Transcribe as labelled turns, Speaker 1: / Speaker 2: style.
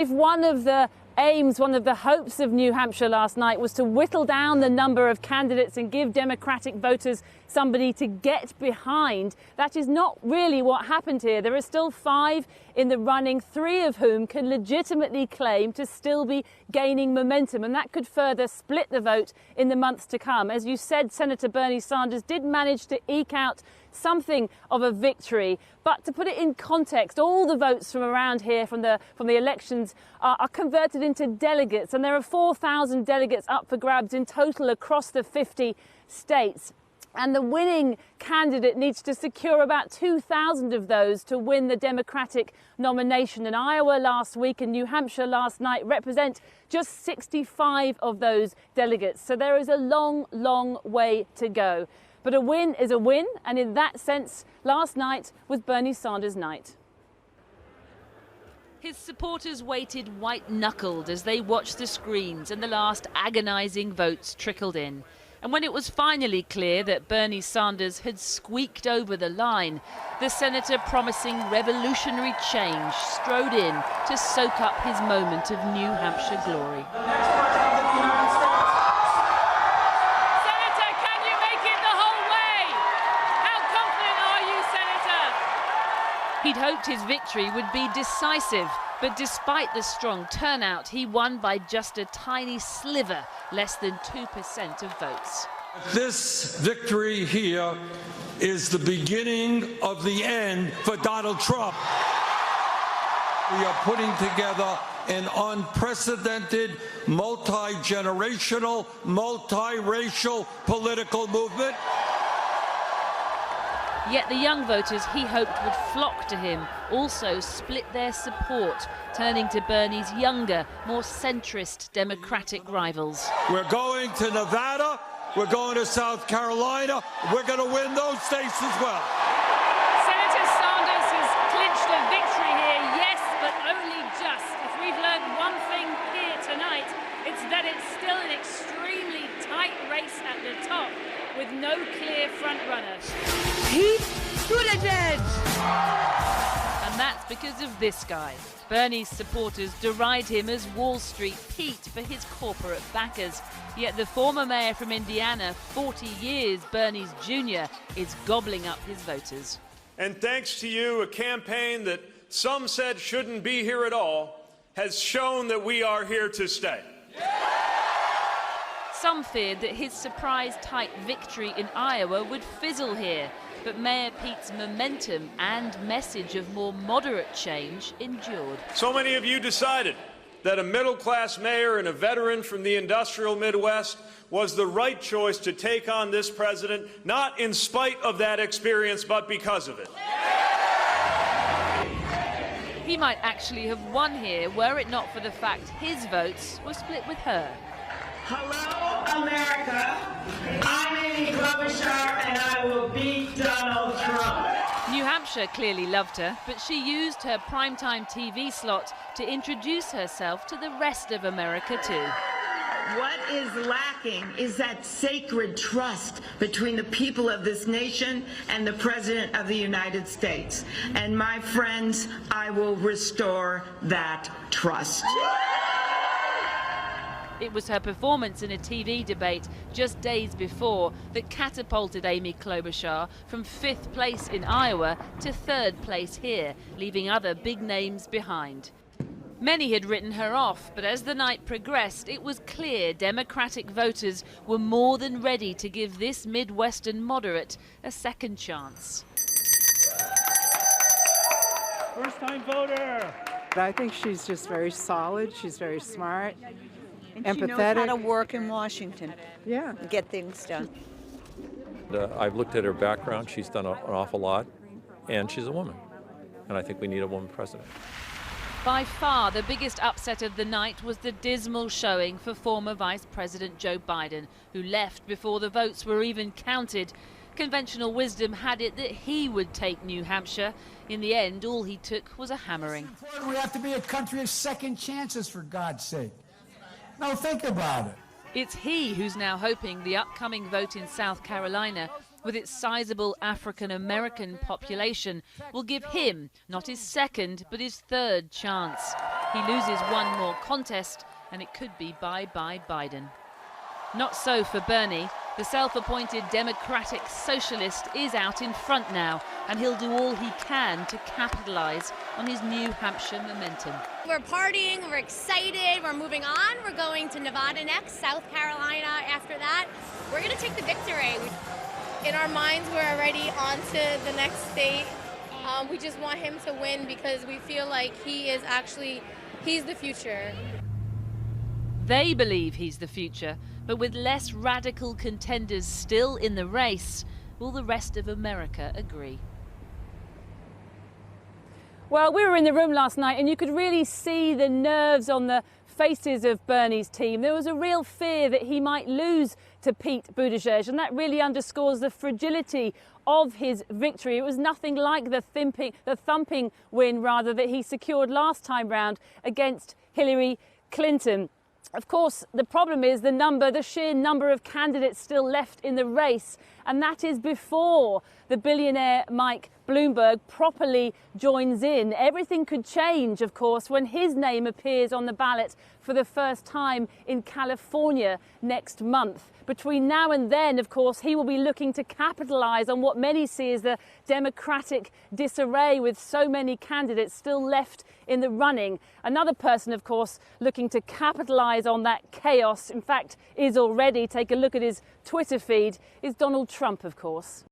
Speaker 1: If one of the aims, one of the hopes of New Hampshire last night was to whittle down the number of candidates and give Democratic voters somebody to get behind, that is not really what happened here. There are still 5 in the running, 3 of whom can legitimately claim to still be gaining momentum, and that could further split the vote in the months to come. As you said, Senator Bernie Sanders did manage to eke out something of a victory, but to put it in context, all the votes from around here from the elections are converted into delegates, and there are 4,000 delegates up for grabs in total across the 50 states. And the winning candidate needs to secure about 2,000 of those to win the Democratic nomination. And Iowa last week and New Hampshire last night represent just 65 of those delegates. So there is a long, long way to go. But a win is a win, and in that sense, last night was Bernie Sanders' night. His supporters waited white-knuckled as they watched the screens and the last agonising votes trickled in. And when it was finally clear that Bernie Sanders had squeaked over the line, the senator promising revolutionary change strode in to soak up his moment of New Hampshire glory. Senator, can you make it the whole way? How confident are you, Senator? He'd hoped his victory would be decisive, but despite the strong turnout, he won by just a tiny sliver, less than 2% of votes.
Speaker 2: This victory here is the beginning of the end for Donald Trump. We are putting together an unprecedented, multi-generational, multiracial political movement.
Speaker 1: Yet the young voters he hoped would flock to him also split their support, turning to Bernie's younger, more centrist Democratic rivals.
Speaker 2: We're going to Nevada, we're going to South Carolina, we're going to win those states as well.
Speaker 1: Senator Sanders has clinched a victory here, yes, but only just. If we've learned one thing here tonight, it's that it's still an extremely tight race at the top, with no clear front-runner.
Speaker 3: Pete Buttigieg!
Speaker 1: And that's because of this guy. Bernie's supporters deride him as Wall Street Pete for his corporate backers. Yet the former mayor from Indiana, 40 years Bernie's junior, is gobbling up his voters.
Speaker 4: And thanks to you, a campaign that some said shouldn't be here at all has shown that we are here to stay.
Speaker 1: Some feared that his surprise-type victory in Iowa would fizzle here, but Mayor Pete's momentum and message of more moderate change endured.
Speaker 4: So many of you decided that a middle-class mayor and a veteran from the industrial Midwest was the right choice to take on this president, not in spite of that experience, but because of it.
Speaker 1: He might actually have won here were it not for the fact his votes were split with her.
Speaker 5: Hello, America. I'm Amy Klobuchar, and I will beat Donald Trump.
Speaker 1: New Hampshire clearly loved her, but she used her primetime TV slot to introduce herself to the rest of America too.
Speaker 5: What is lacking is that sacred trust between the people of this nation and the President of the United States. And my friends, I will restore that trust.
Speaker 1: It was her performance in a TV debate just days before that catapulted Amy Klobuchar from 5th place in Iowa to 3rd place here, leaving other big names behind. Many had written her off, but as the night progressed, it was clear Democratic voters were more than ready to give this Midwestern moderate a second chance.
Speaker 6: First-time voter.
Speaker 7: I think she's just very solid. She's very smart,
Speaker 3: And she knows how
Speaker 7: empathetic.
Speaker 3: to work in Washington.
Speaker 7: Yeah.
Speaker 3: And get things done.
Speaker 8: I've looked at her background. She's done an awful lot, and she's a woman. And I think we need a woman president.
Speaker 1: By far, the biggest upset of the night was the dismal showing for former Vice President Joe Biden, who left before the votes were even counted. Conventional wisdom had it that he would take New Hampshire. In the end, all he took was a hammering.
Speaker 6: We have to be a country of second chances, for God's sake. Now think about it.
Speaker 1: It's he who's now hoping the upcoming vote in South Carolina, with its sizable African-American population, will give him not his second but his 3rd chance. He loses one more contest and it could be bye-bye Biden. Not so for Bernie. The self-appointed Democratic Socialist is out in front now, and he'll do all he can to capitalise on his New Hampshire momentum.
Speaker 9: We're partying, we're excited, we're moving on. We're going to Nevada next, South Carolina after that. We're going to take the victory. In our minds, we're already on to the next state. We just want him to win because we feel like he's the future.
Speaker 1: They believe he's the future, but with less radical contenders still in the race, will the rest of America agree? Well, we were in the room last night and you could really see the nerves on the faces of Bernie's team. There was a real fear that he might lose to Pete Buttigieg, and that really underscores the fragility of his victory. It was nothing like the thumping win that he secured last time round against Hillary Clinton. Of course, the problem is the sheer number of candidates still left in the race, and that is before the billionaire Mike Bloomberg properly joins in. Everything could change, of course, when his name appears on the ballot for the first time in California next month. Between now and then, of course, he will be looking to capitalise on what many see as the Democratic disarray with so many candidates still left in the running. Another person, of course, looking to capitalise on that chaos, in fact, is already, take a look at his Twitter feed, is Donald Trump, of course.